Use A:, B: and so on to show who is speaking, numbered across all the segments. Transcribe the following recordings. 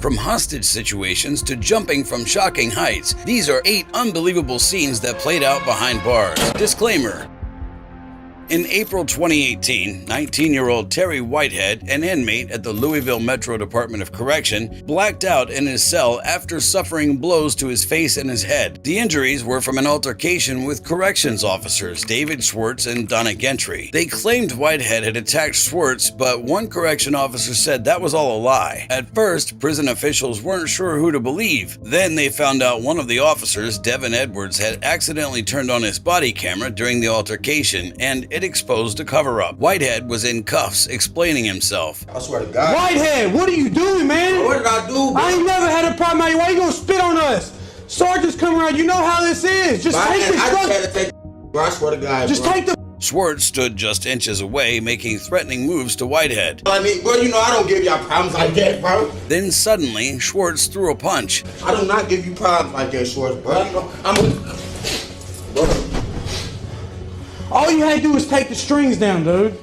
A: From hostage situations to jumping from shocking heights, these are 8 unbelievable scenes that played out behind bars. Disclaimer. In April 2018, 19-year-old Terry Whitehead, an inmate at the Louisville Metro Department of Correction, blacked out in his cell after suffering blows to his face and his head. The injuries were from an altercation with corrections officers David Schwartz and Donna Gentry. They claimed Whitehead had attacked Schwartz, but one correction officer said that was all a lie. At first, prison officials weren't sure who to believe. Then they found out one of the officers, Devin Edwards, had accidentally turned on his body camera during the altercation, and it exposed a cover-up. Whitehead was in cuffs, explaining himself.
B: I swear to God.
C: Whitehead, what are you doing, man?
B: What did I do, bro?
C: I ain't never had a problem out here. Why you gonna spit on us? Sergeants come around, you know how this is. Just take the
B: I just had to take bro, I swear to God,
C: Just
B: bro.
C: take the
A: Schwartz stood just inches away, making threatening moves to Whitehead.
B: I mean, bro, you know I don't give y'all problems like that, bro.
A: Then suddenly, Schwartz threw a punch.
B: I do not give you problems like that, Schwartz, bro. You know, bro.
C: all you had to do was take the strings down, dude.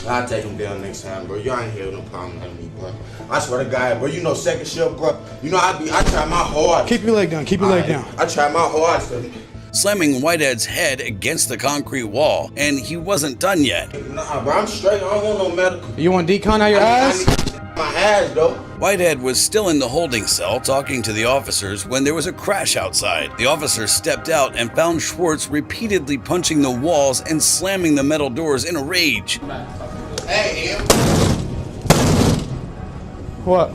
B: I'll take them down next time, bro. Y'all ain't hear no problem with me, bro. I swear to God, bro. You know, second shift, bro. You know, I try my hardest.
C: Keep your leg down, keep your leg down.
B: I try my hardest.
A: Slamming Whitehead's head against the concrete wall, and he wasn't done yet.
B: Nah, bro, I'm straight. I don't want no medical.
C: You want decon out your eyes?
B: I need my ass, though.
A: Whitehead was still in the holding cell talking to the officers when there was a crash outside. The officers stepped out and found Schwartz repeatedly punching the walls and slamming the metal doors in a rage.
B: Hey, Em.
C: What?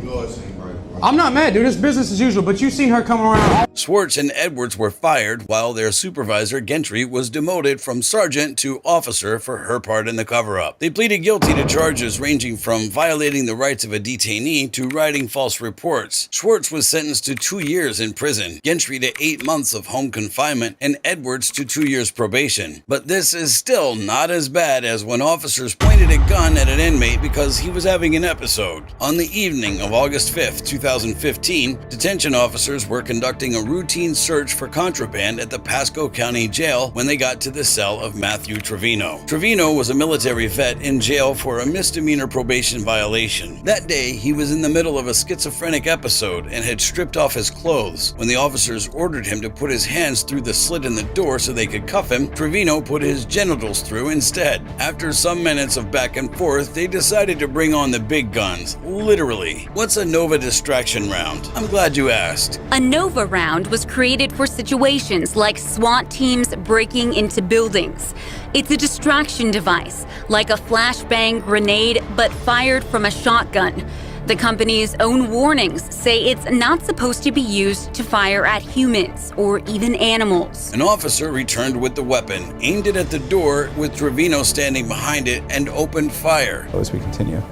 B: You always seem right, bro.
C: I'm not mad, dude. It's business as usual, but you seen her coming around.
A: Schwartz and Edwards were fired, while their supervisor, Gentry, was demoted from sergeant to officer for her part in the cover-up. They pleaded guilty to charges ranging from violating the rights of a detainee to writing false reports. Schwartz was sentenced to 2 years in prison, Gentry to 8 months of home confinement, and Edwards to 2 years probation. But this is still not as bad as when officers pointed a gun at an inmate because he was having an episode. On the evening of August 5th, 2015, detention officers were conducting a routine search for contraband at the Pasco County Jail when they got to the cell of Matthew Trevino. Trevino was a military vet in jail for a misdemeanor probation violation. That day, he was in the middle of a schizophrenic episode and had stripped off his clothes. When the officers ordered him to put his hands through the slit in the door so they could cuff him, Trevino put his genitals through instead. After some minutes of back and forth, they decided to bring on the big guns, literally. What's a Nova distraction round? I'm glad you asked.
D: A Nova round was created for situations like SWAT teams breaking into buildings. It's a distraction device, like a flashbang grenade, but fired from a shotgun. The company's own warnings say it's not supposed to be used to fire at humans or even animals.
A: An officer returned with the weapon, aimed it at the door with Trevino standing behind it, and opened fire.
E: As we continue.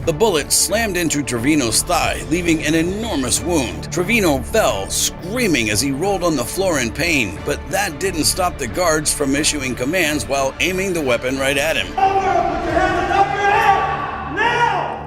A: The bullet slammed into Trevino's thigh, leaving an enormous wound. Trevino fell, screaming as he rolled on the floor in pain, but that didn't stop the guards from issuing commands while aiming the weapon right at him.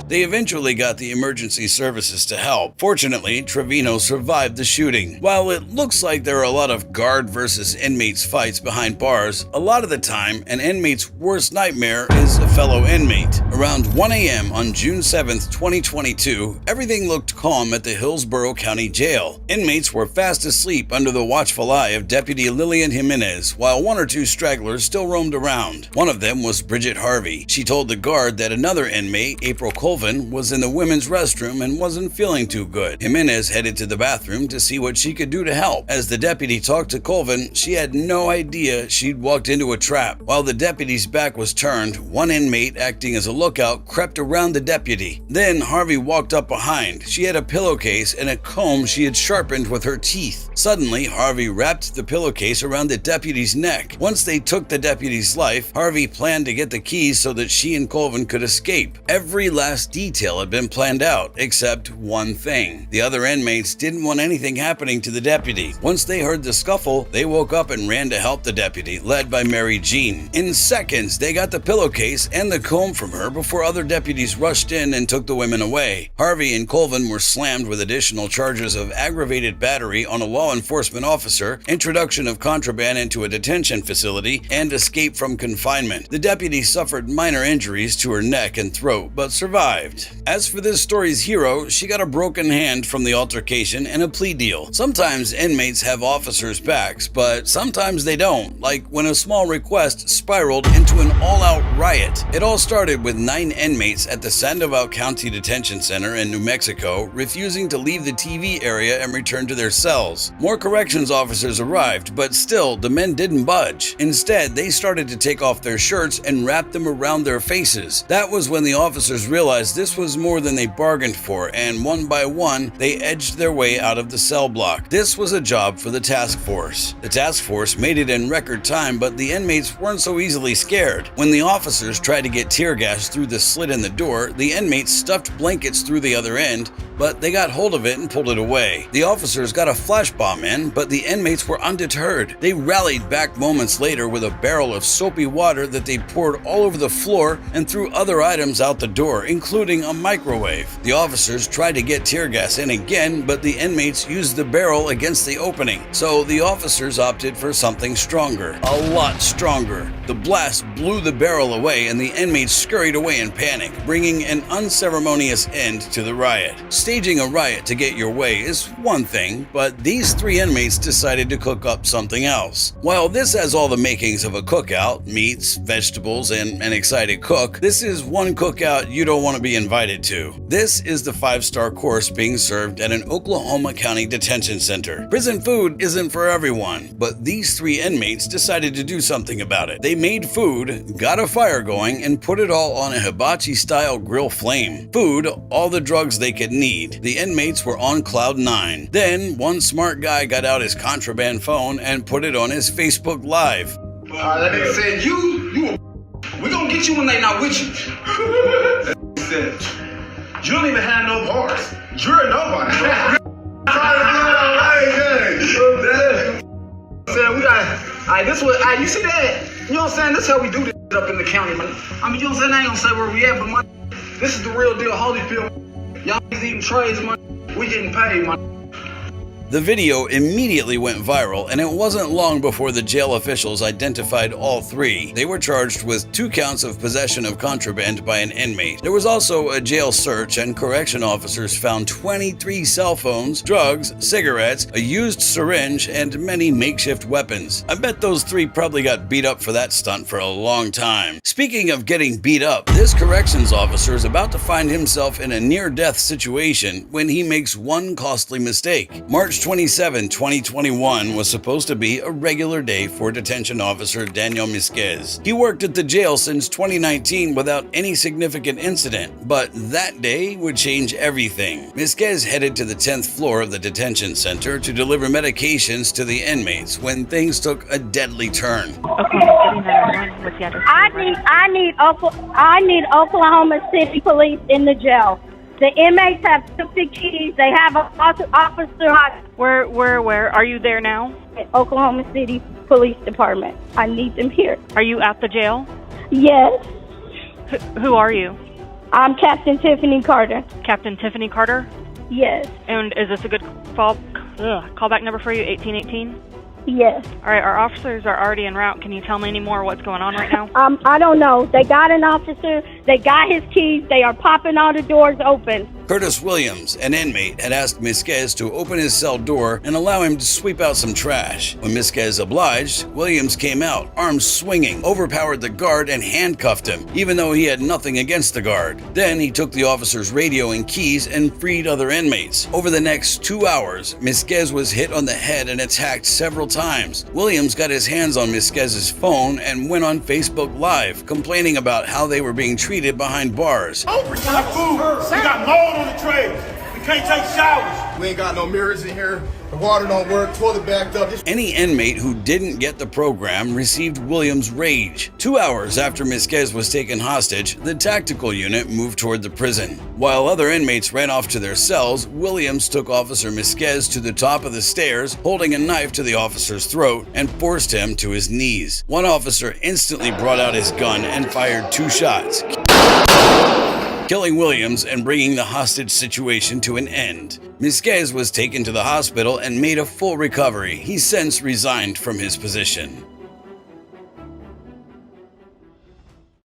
A: They eventually got the emergency services to help. Fortunately, Trevino survived the shooting. While it looks like there are a lot of guard versus inmates fights behind bars, a lot of the time, an inmate's worst nightmare is a fellow inmate. Around 1 a.m. on June 7, 2022, everything looked calm at the Hillsborough County Jail. Inmates were fast asleep under the watchful eye of Deputy Lillian Jimenez, while 1 or 2 stragglers still roamed around. One of them was Bridget Harvey. She told the guard that another inmate, April Colvin, was in the women's restroom and wasn't feeling too good. Jimenez headed to the bathroom to see what she could do to help. As the deputy talked to Colvin, she had no idea she'd walked into a trap. While the deputy's back was turned, one inmate acting as a lookout crept around the deputy. Then Harvey walked up behind. She had a pillowcase and a comb she had sharpened with her teeth. Suddenly, Harvey wrapped the pillowcase around the deputy's neck. Once they took the deputy's life, Harvey planned to get the keys so that she and Colvin could escape. Every last detail had been planned out, except one thing. The other inmates didn't want anything happening to the deputy. Once they heard the scuffle, they woke up and ran to help the deputy, led by Mary Jean. In seconds, they got the pillowcase and the comb from her before other deputies rushed in and took the women away. Harvey and Colvin were slammed with additional charges of aggravated battery on a law enforcement officer, introduction of contraband into a detention facility, and escape from confinement. The deputy suffered minor injuries to her neck and throat, but survived. As for this story's hero, she got a broken hand from the altercation and a plea deal. Sometimes inmates have officers' backs, but sometimes they don't, like when a small request spiraled into an all-out riot. It all started with 9 inmates at the Sandoval County Detention Center in New Mexico refusing to leave the TV area and return to their cells. More corrections officers arrived, but still, the men didn't budge. Instead, they started to take off their shirts and wrap them around their faces. That was when the officers realized this was more than they bargained for, and one by one, they edged their way out of the cell block. This was a job for the task force. The task force made it in record time, but the inmates weren't so easily scared. When the officers tried to get tear gas through the slit in the door, the inmates stuffed blankets through the other end, but they got hold of it and pulled it away. The officers got a flash bomb in, but the inmates were undeterred. They rallied back moments later with a barrel of soapy water that they poured all over the floor and threw other items out the door, including a microwave. The officers tried to get tear gas in again, but the inmates used the barrel against the opening. So the officers opted for something stronger, a lot stronger. The blast blew the barrel away and the inmates scurried away in panic, bringing an unceremonious end to the riot. Staging a riot to get your way is one thing, but these 3 inmates decided to cook up something else. While this has all the makings of a cookout, meats, vegetables, and an excited cook, this is one cookout you don't want to be invited to. This is the 5-star course being served at an Oklahoma County detention center. Prison food isn't for everyone, but these 3 inmates decided to do something about it. They made food, got a fire going, and put it all on a hibachi-style grill flame. Food, all the drugs they could need. The inmates were on cloud 9. Then, one smart guy got out his contraband phone and put it on his Facebook Live.
E: That nigga said, we gonna get you when they not with you. That said, you don't even have no bars. You're a nobody. Said we got, this was, you see that? You know what I'm saying? This is how we do this up in the county, man. I mean, you know what I'm saying? I ain't gonna say where we at, but this is the real deal, Holyfield. Y'all eating trays, man. We getting paid, man.
A: The video immediately went viral, and it wasn't long before the jail officials identified all 3. They were charged with 2 counts of possession of contraband by an inmate. There was also a jail search, and correction officers found 23 cell phones, drugs, cigarettes, a used syringe, and many makeshift weapons. I bet those 3 probably got beat up for that stunt for a long time. Speaking of getting beat up, this corrections officer is about to find himself in a near-death situation when he makes one costly mistake. March 27, 2021 was supposed to be a regular day for detention officer Daniel Misquez. He worked at the jail since 2019 without any significant incident, but that day would change everything. Misquez headed to the 10th floor of the detention center to deliver medications to the inmates when things took a deadly turn.
F: Okay, what's the address? I need Oklahoma City Police in the jail. The inmates have took the keys. They have an officer.
G: Where? Are you there now?
F: Oklahoma City Police Department. I need them here.
G: Are you at the jail?
F: Yes.
G: Who are you?
F: I'm Captain Tiffany Carter.
G: Captain Tiffany Carter?
F: Yes.
G: And is this a good callback number for you, 1818?
F: Yes.
G: All right, our officers are already en route. Can you tell me any more what's going on right now?
F: I don't know. They got an officer. They got his keys. They are popping all the doors open.
A: Curtis Williams, an inmate, had asked Misquez to open his cell door and allow him to sweep out some trash. When Misquez obliged, Williams came out, arms swinging, overpowered the guard and handcuffed him, even though he had nothing against the guard. Then he took the officer's radio and keys and freed other inmates. Over the next 2 hours, Misquez was hit on the head and attacked several times. Williams got his hands on Misquez's phone and went on Facebook Live, complaining about how they were being treated behind bars.
E: Oh, we got food. We got mold on the tray. We can't take showers.
H: We ain't got no mirrors in here. The water don't work, toilet backed up.
A: Any inmate who didn't get the program received Williams' rage. 2 hours after Misquez was taken hostage, the tactical unit moved toward the prison. While other inmates ran off to their cells, Williams took Officer Misquez to the top of the stairs, holding a knife to the officer's throat, and forced him to his knees. One officer instantly brought out his gun and fired 2 shots, killing Williams and bringing the hostage situation to an end. Misquez was taken to the hospital and made a full recovery. He since resigned from his position.